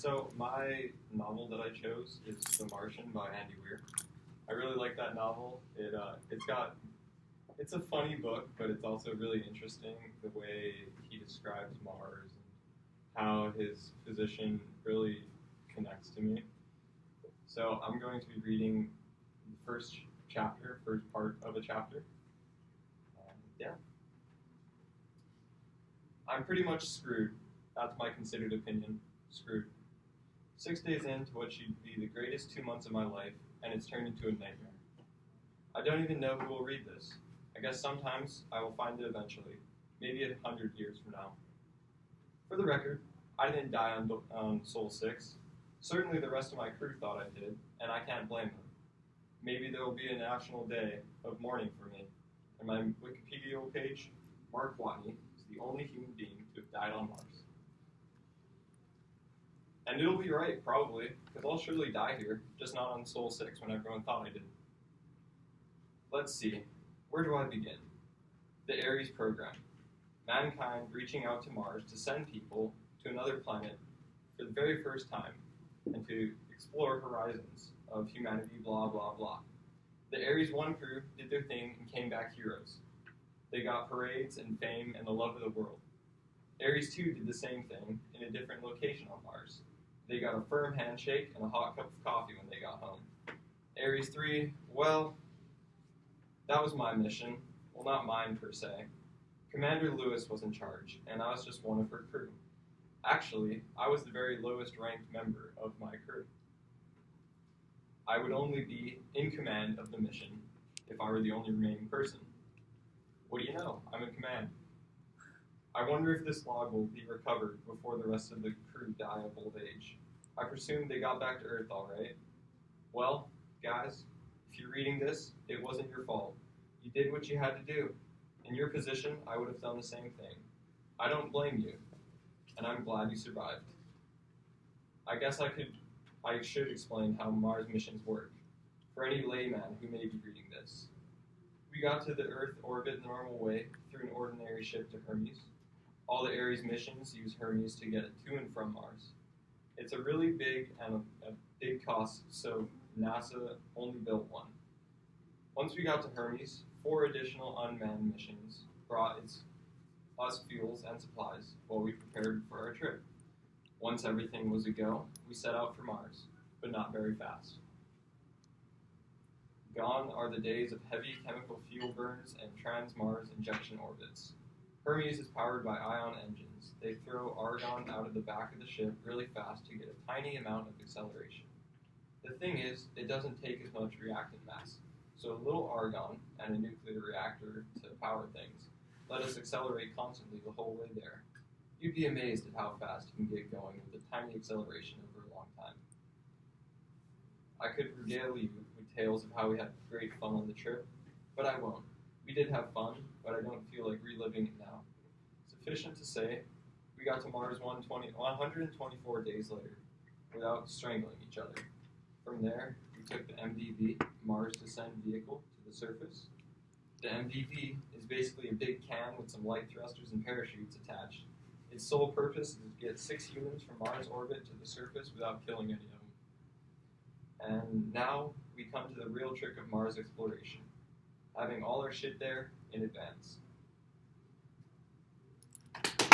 So my novel that I chose is The Martian by Andy Weir. I really like that novel. It's a funny book, but it's also really interesting the way he describes Mars and how his position really connects to me. So I'm going to be reading the first part of a chapter. Yeah, I'm pretty much screwed. That's my considered opinion. Screwed. 6 days into what should be the greatest 2 months of my life, and it's turned into a nightmare. I don't even know who will read this. I guess sometimes I will find it eventually, maybe 100 years from now. For the record, I didn't die on Sol 6. Certainly the rest of my crew thought I did, and I can't blame them. Maybe there will be a national day of mourning for me. And my Wikipedia page, Mark Watney is the only human being to have died on Mars. And it'll be right, probably, because I'll surely die here, just not on Sol 6 when everyone thought I did. Let's see, where do I begin? The Ares program. Mankind reaching out to Mars to send people to another planet for the very first time and to explore horizons of humanity, blah, blah, blah. The Ares 1 crew did their thing and came back heroes. They got parades and fame and the love of the world. Ares 2 did the same thing in a different location on Mars. They got a firm handshake and a hot cup of coffee when they got home. Ares 3, well, that was my mission. Well, not mine per se. Commander Lewis was in charge, and I was just one of her crew. Actually, I was the very lowest ranked member of my crew. I would only be in command of the mission if I were the only remaining person. What do you know? I'm in command. I wonder if this log will be recovered before the rest of the crew die of old age. I presume they got back to Earth all right. Well, guys, if you're reading this, it wasn't your fault. You did what you had to do. In your position, I would have done the same thing. I don't blame you, and I'm glad you survived. I guess I should explain how Mars missions work, for any layman who may be reading this. We got to the Earth orbit the normal way, through an ordinary ship to Hermes. All the Ares missions use Hermes to get to and from Mars. It's a really big and a big cost, so NASA only built one. Once we got to Hermes, 4 additional unmanned missions brought us fuels and supplies while we prepared for our trip. Once everything was a go, we set out for Mars, but not very fast. Gone are the days of heavy chemical fuel burns and trans-Mars injection orbits. Hermes is powered by ion engines. They throw argon out of the back of the ship really fast to get a tiny amount of acceleration. The thing is, it doesn't take as much reactant mass, so a little argon and a nuclear reactor to power things let us accelerate constantly the whole way there. You'd be amazed at how fast you can get going with a tiny acceleration over a long time. I could regale you with tales of how we had great fun on the trip, but I won't. We did have fun, but I don't feel like reliving it now. Sufficient to say, we got to Mars 124 days later, without strangling each other. From there, we took the MDV, Mars Descent Vehicle, to the surface. The MDV is basically a big can with some light thrusters and parachutes attached. Its sole purpose is to get 6 humans from Mars orbit to the surface without killing any of them. And now we come to the real trick of Mars exploration, having all our shit there in advance.